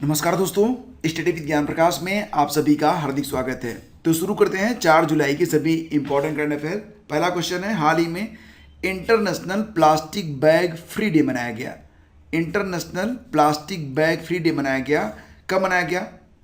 नमस्कार दोस्तों, study with ज्ञान प्रकाश में आप सभी का हार्दिक स्वागत है। तो शुरू करते हैं 4 जुलाई के सभी इंपॉर्टेंट करंट अफेयर। पहला क्वेश्चन है, हाल ही में international plastic bag free day मनाया गया। International plastic bag free day मनाया गया। कब मनाया गया?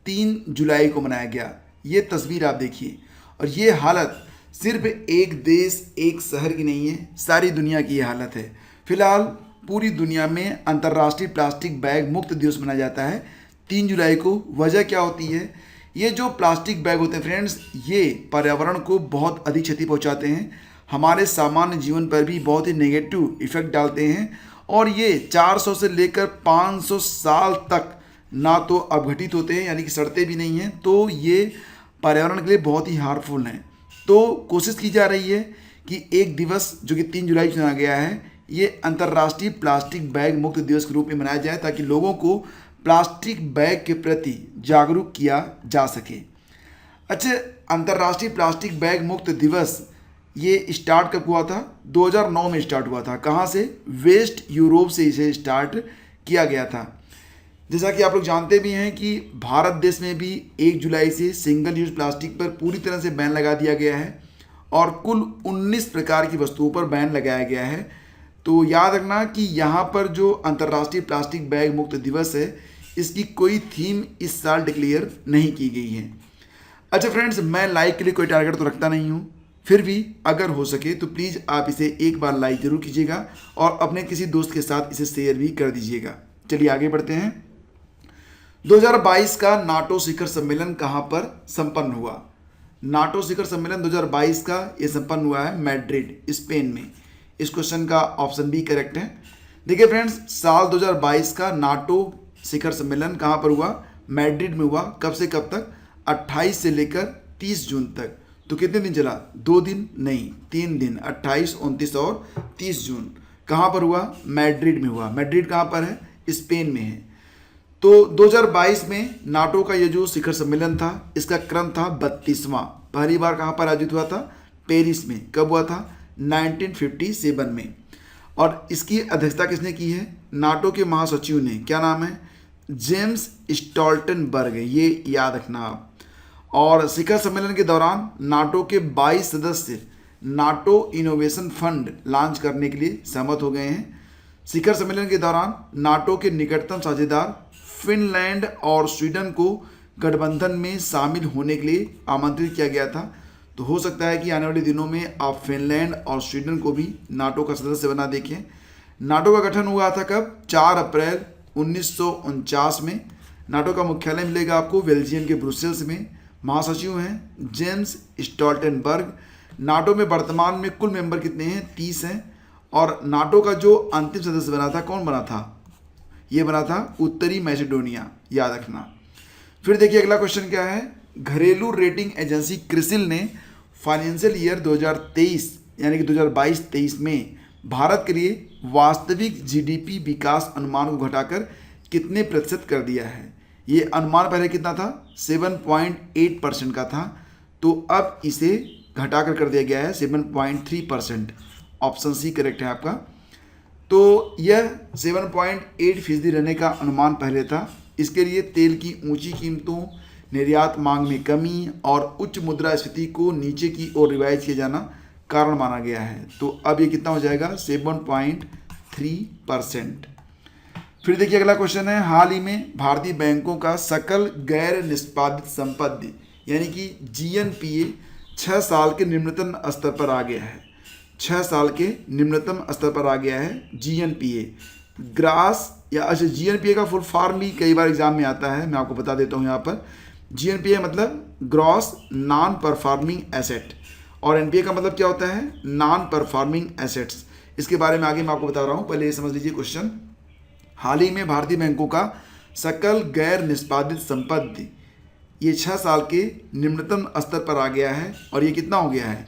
3 जुलाई को मनाया गया। ये तस्वीर आप देखिए, और ये हालत सिर्फ एक देश एक शहर की नहीं है, सारी दुनिया की ये हालत है। फिलहाल पूरी दुनिया में अंतर्राष्ट्रीय प्लास्टिक बैग मुक्त दिवस मनाया जाता है 3 जुलाई को। वजह क्या होती है? ये जो प्लास्टिक बैग होते हैं फ्रेंड्स, ये पर्यावरण को बहुत अधिक क्षति पहुंचाते हैं, हमारे सामान्य जीवन पर भी बहुत ही नेगेटिव इफेक्ट डालते हैं, और ये 400 से लेकर 500 साल तक ना तो अपघटित होते हैं, यानी कि सड़ते भी नहीं हैं। तो ये पर्यावरण के लिए बहुत ही हार्मफुल हैं। तो कोशिश की जा रही है कि एक दिवस जो कि 3 जुलाई चुना गया है, ये अंतर्राष्ट्रीय प्लास्टिक बैग मुक्त दिवस के रूप में मनाया जाए, ताकि लोगों को प्लास्टिक बैग के प्रति जागरूक किया जा सके। अच्छा, अंतर्राष्ट्रीय प्लास्टिक बैग मुक्त दिवस ये स्टार्ट कब हुआ था? 2009 में स्टार्ट हुआ था। कहाँ से? वेस्ट यूरोप से इसे स्टार्ट किया गया था। जैसा कि आप लोग जानते भी हैं कि भारत देश में भी 1 जुलाई से सिंगल यूज प्लास्टिक पर पूरी तरह से बैन लगा दिया गया है, और कुल 19 प्रकार की वस्तुओं पर बैन लगाया गया है। तो याद रखना कि यहाँ पर जो अंतर्राष्ट्रीय प्लास्टिक बैग मुक्त दिवस है, इसकी कोई थीम इस साल डिक्लेयर नहीं की गई है। अच्छा फ्रेंड्स, मैं लाइक के लिए कोई टारगेट तो रखता नहीं हूँ, फिर भी अगर हो सके तो प्लीज़ आप इसे एक बार लाइक जरूर कीजिएगा और अपने किसी दोस्त के साथ इसे शेयर भी कर दीजिएगा। चलिए आगे बढ़ते हैं। 2022 का नाटो शिखर सम्मेलन कहाँ पर संपन्न हुआ? नाटो शिखर सम्मेलन 2022 का ये संपन्न हुआ है मैड्रिड, स्पेन में। इस क्वेश्चन का ऑप्शन बी करेक्ट है। देखिए फ्रेंड्स, साल 2022 का नाटो शिखर सम्मेलन कहाँ पर हुआ? मैड्रिड में हुआ। कब से कब तक? 28 से लेकर 30 जून तक। तो कितने दिन चला? 2 दिन नहीं, 3 दिन, 28, 29 और 30 जून। कहाँ पर हुआ? मैड्रिड में हुआ। मैड्रिड कहाँ पर है? स्पेन में है। तो 2022 में नाटो का ये जो शिखर सम्मेलन था, इसका क्रम था 32वां। पहली बार कहाँ पर आयोजित हुआ था? पेरिस में। कब हुआ था? 1957 में। और इसकी अध्यक्षता किसने की है? नाटो के महासचिव ने। क्या नाम है? James Stoltenberg. ये याद रखना आप। और शिखर सम्मेलन के दौरान नाटो के 22 सदस्य नाटो इनोवेशन फंड लॉन्च करने के लिए सहमत हो गए हैं। शिखर सम्मेलन के दौरान नाटो के निकटतम साझेदार फिनलैंड और स्वीडन को गठबंधन में शामिल होने के लिए आमंत्रित किया गया था। तो हो सकता है कि आने वाले दिनों में आप फिनलैंड और स्वीडन को भी नाटो का सदस्य बना देखें। नाटो का गठन हुआ था कब? 4 अप्रैल 1949 में। नाटो का मुख्यालय मिलेगा आपको बेल्जियम के ब्रुसेल्स में। महासचिव हैं जेम्स स्टोल्टनबर्ग। नाटो में वर्तमान में कुल मेंबर कितने हैं? 30 हैं। और नाटो का जो अंतिम सदस्य बना था, कौन बना था? ये बना था उत्तरी मैसेडोनिया, याद रखना। फिर देखिए अगला क्वेश्चन क्या है। घरेलू रेटिंग एजेंसी क्रिसिल ने फाइनेंशियल ईयर 2023 यानी कि 2022-23 में भारत के लिए वास्तविक जीडीपी विकास अनुमान को घटाकर कितने प्रतिशत कर दिया है? ये अनुमान पहले कितना था? 7.8% का था, तो अब इसे घटाकर कर दिया गया है 7.3%। ऑप्शन सी करेक्ट है आपका। तो यह 7.8% रहने का अनुमान पहले था। इसके लिए तेल की ऊंची कीमतों, निर्यात मांग में कमी और उच्च मुद्रास्फीति को नीचे की ओर रिवाइज किया जाना कारण माना गया है। तो अब ये कितना हो जाएगा? 7.3%। फिर देखिए अगला क्वेश्चन है, हाल ही में भारतीय बैंकों का सकल गैर निष्पादित संपत्ति यानी कि जीएनपीए 6 साल के निम्नतम स्तर पर आ गया है। 6 साल के निम्नतम स्तर पर आ गया है जीएनपीए। ग्रास या अच्छा, जीएनपीए का फुल फॉर्म भी कई बार एग्जाम में आता है, मैं आपको बता देता हूँ यहाँ पर। जीएनपीए मतलब ग्रॉस नॉन परफॉर्मिंग एसेट, और एनपीए का मतलब क्या होता है? Non performing assets. इसके बारे में आगे मैं आपको बता रहा हूँ, पहले ये समझ लीजिए क्वेश्चन। हाल ही में भारतीय बैंकों का सकल गैर निष्पादित संपत्ति ये 6 साल के निम्नतम स्तर पर आ गया है, और ये कितना हो गया है?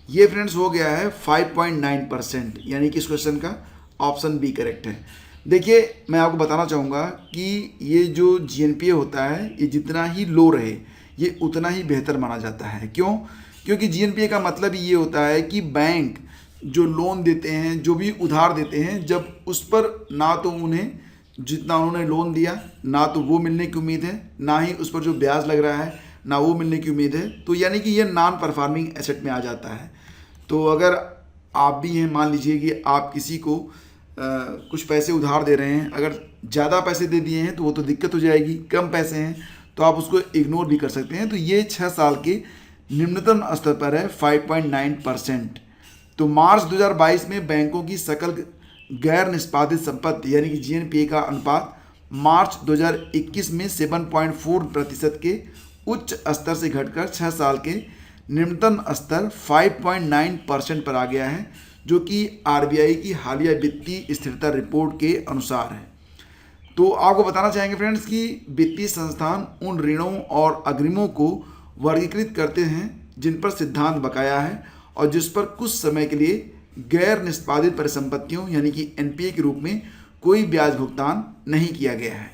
ये फ्रेंड्स हो गया है 5.9%, यानी कि इस क्वेश्चन का ऑप्शन बी करेक्ट है। देखिए मैं आपको बताना चाहूँगा कि ये जो जीएनपीए होता है, ये जितना ही लो रहे ये उतना ही बेहतर माना जाता है। क्यों? क्योंकि जीएनपीए का मतलब ये होता है कि बैंक जो लोन देते हैं, जो भी उधार देते हैं, जब उस पर ना तो उन्हें जितना उन्होंने लोन दिया ना तो वो मिलने की उम्मीद है, ना ही उस पर जो ब्याज लग रहा है ना वो मिलने की उम्मीद है। तो यानी कि ये नॉन परफॉर्मिंग एसेट में आ जाता है। तो अगर आप भी हैं, मान लीजिए कि आप किसी को कुछ पैसे उधार दे रहे हैं, अगर ज़्यादा पैसे दे दिए हैं तो वो तो दिक्कत हो जाएगी, कम पैसे हैं तो आप उसको इग्नोर भी कर सकते हैं। तो ये 6 साल के निम्नतम स्तर पर है 5.9%। तो मार्च 2022 में बैंकों की सकल गैर निष्पादित संपत्ति यानी कि जीएनपीए का अनुपात मार्च 2021 में 7.4% के उच्च स्तर से घटकर 6 साल के निम्नतम स्तर 5.9% पर आ गया है, जो कि आरबीआई की हालिया वित्तीय स्थिरता रिपोर्ट के अनुसार है। तो आपको बताना चाहेंगे फ्रेंड्स कि वित्तीय संस्थान उन ऋणों और अग्रिमों को वर्गीकृत करते हैं जिन पर सिद्धांत बकाया है और जिस पर कुछ समय के लिए गैर निष्पादित परिसंपत्तियों यानी कि एनपीए के रूप में कोई ब्याज भुगतान नहीं किया गया है।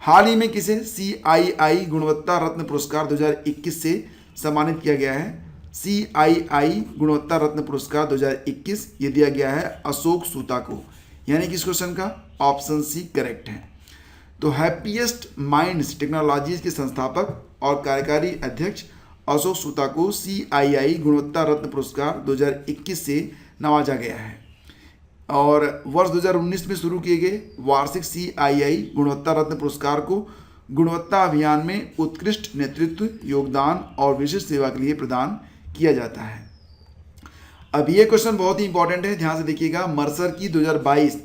हाल ही में किसे CII गुणवत्ता रत्न पुरस्कार 2021 से सम्मानित किया गया है? CII गुणवत्ता रत्न पुरस्कार 2021 ये दिया गया है अशोक सूता को, यानी कि इस क्वेश्चन का ऑप्शन सी करेक्ट है। तो हैप्पीएस्ट माइंड्स टेक्नोलॉजीज के संस्थापक और कार्यकारी अध्यक्ष अशोक सूता को CII गुणवत्ता रत्न पुरस्कार 2021 से नवाजा गया है। और वर्ष 2019 में शुरू किए गए वार्षिक CII गुणवत्ता रत्न पुरस्कार को गुणवत्ता अभियान में उत्कृष्ट नेतृत्व, योगदान और विशिष्ट सेवा के लिए प्रदान किया जाता है। अब ये क्वेश्चन बहुत ही इंपॉर्टेंट है, ध्यान से देखिएगा। मर्सर की 2022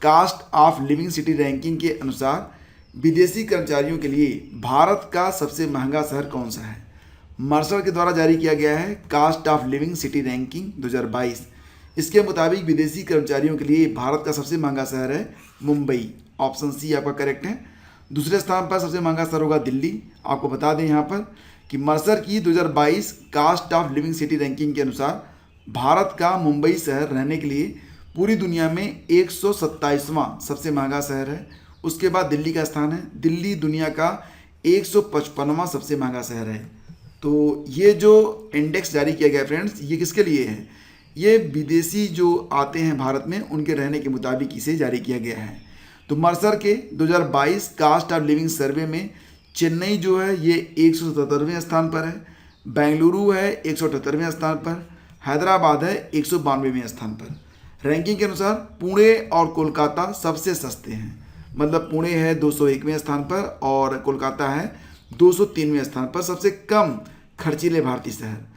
cost of living city ranking के अनुसार विदेशी कर्मचारियों के लिए भारत का सबसे महंगा शहर कौन सा है? मर्सर के द्वारा जारी किया गया है cost of living city ranking 2022। इसके मुताबिक विदेशी कर्मचारियों के लिए भारत का सबसे महंगा शहर है मुंबई। ऑप्शन सी आपका करेक्ट है। दूसरे स्थान पर सबसे महंगा शहर होगा दिल्ली। आपको बता दें यहाँ पर कि मर्सर की 2022 cost of living city ranking के अनुसार भारत का मुंबई शहर रहने के लिए पूरी दुनिया में 127वां सबसे महंगा शहर है। उसके बाद दिल्ली का स्थान है। दिल्ली दुनिया का 155वां सबसे महंगा शहर है। तो ये जो इंडेक्स जारी किया गया फ्रेंड्स, ये किसके लिए है? ये विदेशी जो आते हैं भारत में उनके रहने के मुताबिक इसे जारी किया गया है। तो मर्सर के 2022 कास्ट ऑफ लिविंग सर्वे में चेन्नई जो है ये 177वें स्थान पर है, बेंगलुरु है 178वें स्थान पर, हैदराबाद है 192वें स्थान पर। रैंकिंग के अनुसार पुणे और कोलकाता सबसे सस्ते हैं, मतलब पुणे है 201वें स्थान पर और कोलकाता है 203वें स्थान पर, सबसे कम खर्चीले भारतीय शहर।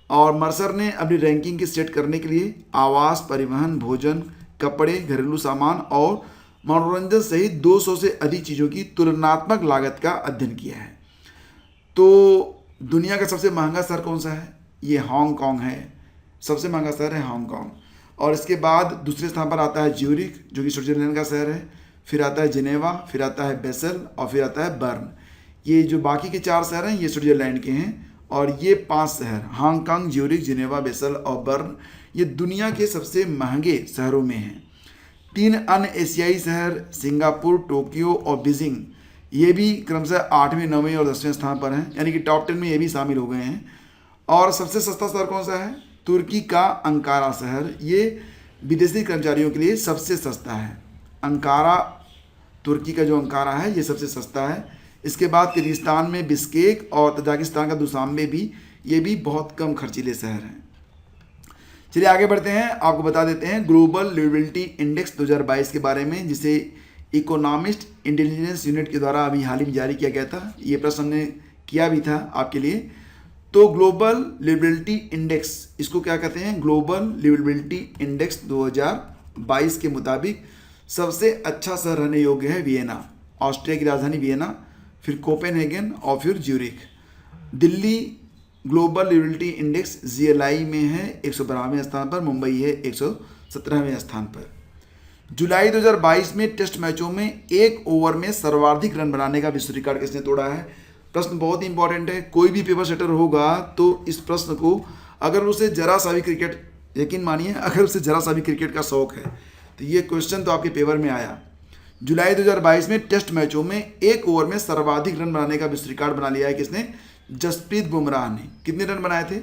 और मर्सर ने अपनी रैंकिंग की सेट करने के लिए आवास, परिवहन, भोजन, कपड़े, घरेलू सामान और मनोरंजन सहित 200 से अधिक चीज़ों की तुलनात्मक लागत का अध्ययन किया है। तो दुनिया का सबसे महंगा शहर कौन सा है? ये हांगकांग है, सबसे महंगा शहर है हांगकांग। और इसके बाद दूसरे स्थान पर आता है ज्यूरिख जो कि स्विट्जरलैंड का शहर है, फिर आता है जिनेवा, फिर आता है बेसल और फिर आता है बर्न। ये जो बाकी के 4 शहर हैं ये स्विट्जरलैंड के हैं और ये 5 शहर हांगकांग, ज्यूरिख, जिनेवा, बेसल और बर्न ये दुनिया के सबसे महंगे शहरों में हैं। 3 अन्य एशियाई शहर सिंगापुर, टोक्यो और बीजिंग ये भी क्रमशः 8वें, 9वें और 10वें स्थान पर हैं, यानी कि टॉप 10 में ये भी शामिल हो गए हैं। और सबसे सस्ता शहर कौन सा है? तुर्की का अंकारा शहर, ये विदेशी कर्मचारियों के लिए सबसे सस्ता है। अंकारा, तुर्की का जो अंकारा है ये सबसे सस्ता है। इसके बाद किर्गिस्तान में बिश्केक और तजाकिस्तान का दुशांबे भी, ये भी बहुत कम खर्चीले शहर हैं। चलिए आगे बढ़ते हैं, आपको बता देते हैं ग्लोबल लिविबिलिटी इंडेक्स 2022 के बारे में, जिसे इकोनॉमिस्ट इंटेलिजेंस यूनिट के द्वारा अभी हाल ही में जारी किया गया था। ये प्रश्न हमने किया भी था आपके लिए। तो ग्लोबल लिविबिलिटी इंडेक्स, इसको क्या कहते हैं? ग्लोबल लिविबिलिटी इंडेक्स 2022 के मुताबिक सबसे अच्छा शहर रहने योग्य है वियना, ऑस्ट्रिया की राजधानी वियना, फिर कोपेनहेगन और फिर Zurich. Delhi global liveability index GLI में है 112वें स्थान पर, मुंबई है 117वें स्थान पर। जुलाई 2022 में टेस्ट मैचों में 1 ओवर में सर्वाधिक रन बनाने का विश्व रिकॉर्ड किसने तोड़ा है? प्रश्न बहुत ही इंपॉर्टेंट है। कोई भी पेपर सेटर होगा तो इस प्रश्न को, अगर उसे जरा सा भी क्रिकेट, यकीन मानिए अगर उसे जरा सा भी क्रिकेट का शौक है तो ये क्वेश्चन तो आपके पेपर में आया। जुलाई 2022 में टेस्ट मैचों में 1 ओवर में सर्वाधिक रन बनाने का विश्व रिकॉर्ड बना लिया है किसने? जसप्रीत बुमराह ने। कितने रन बनाए थे?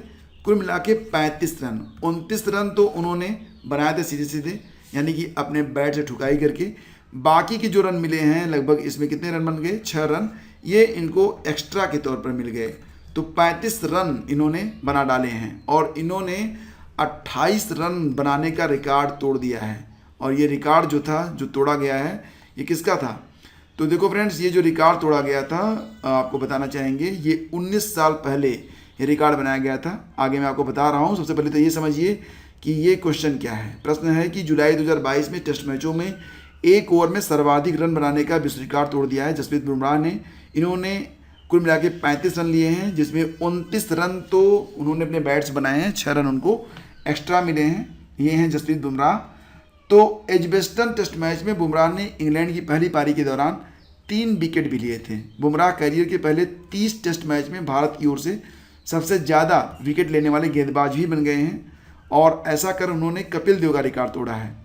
कुल मिला के 35 रन। 29 रन तो उन्होंने बनाए थे सीधे सीधे, यानी कि अपने बैट से ठुकाई करके। बाकी के जो रन मिले हैं लगभग इसमें कितने रन बन गए, 6 रन, ये इनको एक्स्ट्रा के तौर पर मिल गए। तो 35 रन इन्होंने बना डाले हैं और इन्होंने 28 रन बनाने का रिकॉर्ड तोड़ दिया है। और ये रिकॉर्ड जो था, जो तोड़ा गया है, ये किसका था? तो देखो फ्रेंड्स, ये जो रिकॉर्ड तोड़ा गया था, आपको बताना चाहेंगे, ये 19 साल पहले ये रिकॉर्ड बनाया गया था। आगे मैं आपको बता रहा हूँ। सबसे पहले तो ये समझिए कि ये क्वेश्चन क्या है। प्रश्न है कि जुलाई 2022 में टेस्ट मैचों में एक ओवर में सर्वाधिक रन बनाने का विश्व रिकॉर्ड तोड़ दिया है जसप्रीत बुमराह ने। इन्होंने कुल मिला के 35 रन लिए हैं, जिसमें 29 रन तो उन्होंने अपने बैट से बनाए हैं, 6 रन उनको एक्स्ट्रा मिले हैं। ये हैं जसप्रीत बुमराह। तो एजबेस्टन टेस्ट मैच में बुमराह ने इंग्लैंड की पहली पारी के दौरान 3 विकेट भी लिए थे। बुमराह करियर के पहले 30 टेस्ट मैच में भारत की ओर से सबसे ज़्यादा विकेट लेने वाले गेंदबाज भी बन गए हैं और ऐसा कर उन्होंने कपिल देव का रिकॉर्ड तोड़ा है।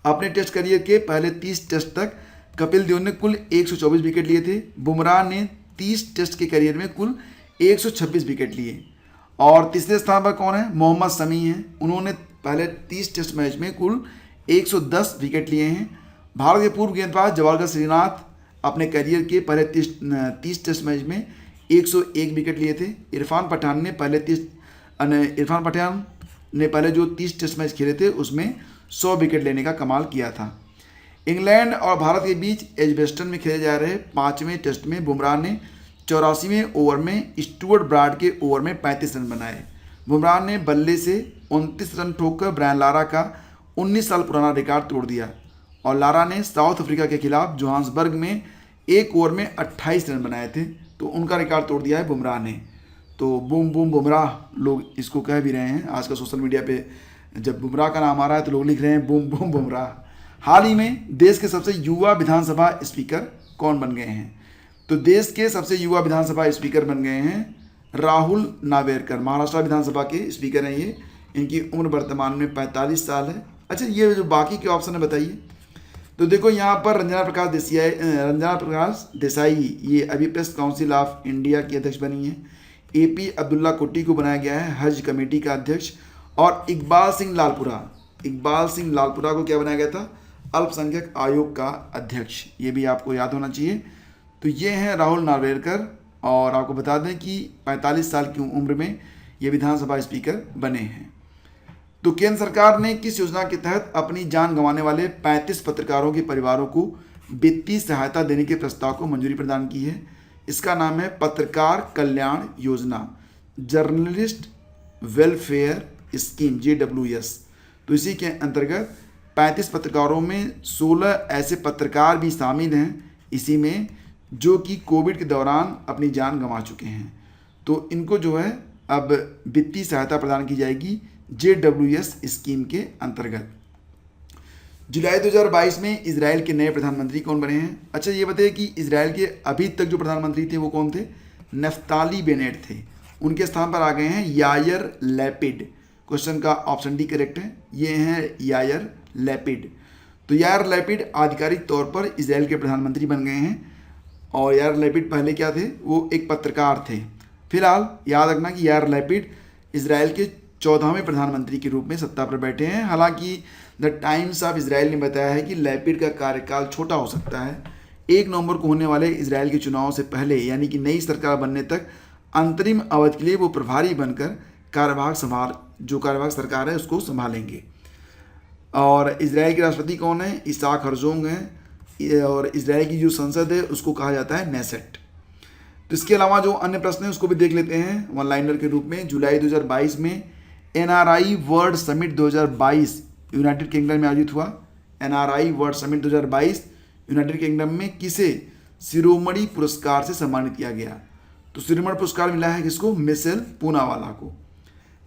अपने टेस्ट करियर के पहले 30 टेस्ट तक कपिल देव ने कुल 124 विकेट लिए थे। बुमराह ने 30 टेस्ट के करियर में कुल 126 विकेट लिए। और तीसरे स्थान पर कौन है? मोहम्मद शमी हैं। उन्होंने पहले 30 टेस्ट मैच में कुल 110 विकेट लिए हैं। भारत के पूर्व गेंदबाज जवाहर श्रीनाथ अपने करियर के पहले 30 टेस्ट मैच में 101 विकेट लिए थे। इरफान पठान ने पहले जो 30 टेस्ट मैच खेले थे उसमें 100 विकेट लेने का कमाल किया था। इंग्लैंड और भारत के बीच एजबेस्टन में खेले जा रहे 5वें टेस्ट में बुमराह ने 84वें ओवर में स्टुअर्ट ब्राड के ओवर में 35 रन बनाए। बुमराह ने बल्ले से 29 रन ठोककर ब्रायन लारा का 19 साल पुराना रिकॉर्ड तोड़ दिया और लारा ने साउथ अफ्रीका के खिलाफ जोहान्सबर्ग में एक ओवर में 28 रन बनाए थे, तो उनका रिकॉर्ड तोड़ दिया है बुमराह ने। तो बूम बूम बुमराह लोग इसको कह भी रहे हैं। आजकल सोशल मीडिया पे जब बुमराह का नाम आ रहा है तो लोग लिख रहे हैं बूम बूम बुमराह। हाल ही में देश के सबसे युवा विधानसभा स्पीकर कौन बन गए हैं? तो देश के सबसे युवा विधानसभा स्पीकर बन गए हैं राहुल नावेरकर। महाराष्ट्र विधानसभा के स्पीकर हैं ये। इनकी उम्र वर्तमान में 45 साल है। अच्छा, ये जो बाकी के ऑप्शन है बताइए। तो देखो यहाँ पर रंजना प्रकाश देसाई ये अभी प्रेस काउंसिल ऑफ इंडिया की अध्यक्ष बनी है। AP अब्दुल्ला कुट्टी को बनाया गया है हज कमेटी का अध्यक्ष। और इकबाल सिंह लालपुरा को क्या बनाया गया था? अल्पसंख्यक आयोग का अध्यक्ष। ये भी आपको याद होना चाहिए। तो ये हैं राहुल नार्वेकर और आपको बता दें कि 45 साल की उम्र में ये विधानसभा स्पीकर बने हैं। तो केंद्र सरकार ने किस योजना के तहत अपनी जान गंवाने वाले 35 पत्रकारों के परिवारों को वित्तीय सहायता देने के प्रस्ताव को मंजूरी प्रदान की है? इसका नाम है पत्रकार Kalyan Yojana, journalist welfare scheme, JWS। तो इसी के अंतर्गत 35 पत्रकारों में 16 ऐसे पत्रकार भी शामिल हैं इसी में जो कि कोविड के दौरान अपनी जान गंवा चुके हैं। तो इनको जो है अब वित्तीय सहायता प्रदान की जाएगी JWS स्कीम के अंतर्गत। जुलाई 2022 में इजराइल के नए प्रधानमंत्री कौन बने हैं? अच्छा, ये बताइए कि इजराइल के अभी तक जो प्रधानमंत्री थे वो कौन थे? नफ्ताली बेनेट थे। उनके स्थान पर आ गए हैं यायर लैपिड। क्वेश्चन का ऑप्शन डी करेक्ट है। ये हैं यायर लैपिड। तो यायर लैपिड आधिकारिक तौर पर इजराइल के प्रधानमंत्री बन गए हैं। और यायर लैपिड पहले क्या थे? वो एक पत्रकार थे। फिलहाल याद रखना कि यायर लैपिड इजराइल के 14वें प्रधानमंत्री के रूप में सत्ता पर बैठे हैं। हालांकि द टाइम्स ऑफ इजराइल ने बताया है कि लैपिड का कार्यकाल छोटा हो सकता है। 1 नवंबर को होने वाले इजराइल के चुनाव से पहले, यानी कि नई सरकार बनने तक अंतरिम अवधि के लिए वो प्रभारी बनकर जो कार्यवाहक सरकार है उसको संभालेंगे। और इजराइल के राष्ट्रपति कौन है? इसाक हर्जोग हैं। और इजराइल की जो संसद है उसको कहा जाता है नेसेट। तो इसके अलावा जो अन्य प्रश्न हैं उसको भी देख लेते हैं वन लाइनर के रूप में। जुलाई 2022 में NRI world summit 2022 United kingdom में आयोजित हुआ। NRI world summit 2022 United kingdom में किसे शिरोमणि पुरस्कार से सम्मानित किया गया? तो शिरोमणि पुरस्कार मिला है किसको? मिशेल पूनावाला को।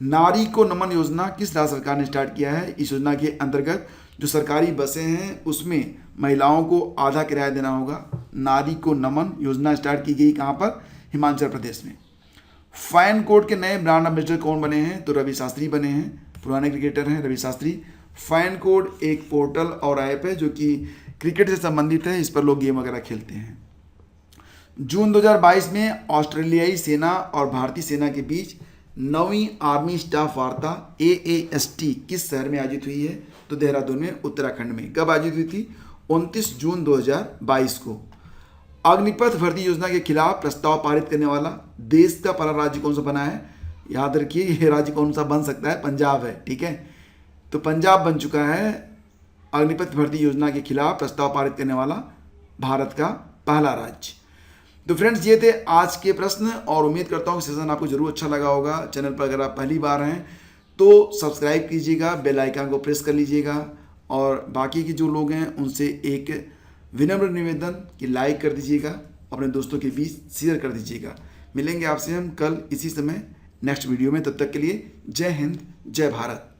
नारी को नमन योजना किस राज्य सरकार ने स्टार्ट किया है? इस योजना के अंतर्गत जो सरकारी बसें हैं उसमें महिलाओं को आधा किराया देना होगा। नारी को नमन योजना स्टार्ट की गई कहाँ पर? हिमाचल प्रदेश में। फैन कोड के नए ब्रांड एम्बेसडर कौन बने हैं? तो रवि शास्त्री बने हैं। पुराने क्रिकेटर हैं रवि शास्त्री। फैन कोड एक पोर्टल और ऐप है जो कि क्रिकेट से संबंधित है। इस पर लोग गेम वगैरह खेलते हैं। जून 2022 में ऑस्ट्रेलियाई सेना और भारतीय सेना के बीच 9वीं आर्मी स्टाफ वार्ता AAST किस शहर में आयोजित हुई है? तो देहरादून में, उत्तराखंड में। कब आयोजित हुई थी? 29 जून 2022 को। अग्निपथ भर्ती योजना के खिलाफ प्रस्ताव पारित करने वाला देश का पहला राज्य कौन सा बना है? याद रखिए ये राज्य कौन सा बन सकता है, पंजाब है, ठीक है। तो पंजाब बन चुका है अग्निपथ भर्ती योजना के खिलाफ प्रस्ताव पारित करने वाला भारत का पहला राज्य। तो फ्रेंड्स ये थे आज के प्रश्न और उम्मीद करता हूँ कि सेशन आपको जरूर अच्छा लगा होगा। चैनल पर अगर आप पहली बार हैं तो सब्सक्राइब कीजिएगा, बेल आइकन को प्रेस कर लीजिएगा और बाकी के जो लोग हैं उनसे एक विनम्र निवेदन कि लाइक कर दीजिएगा, अपने दोस्तों के बीच शेयर कर दीजिएगा। मिलेंगे आपसे हम कल इसी समय नेक्स्ट वीडियो में, तब तक के लिए जय हिंद, जय भारत।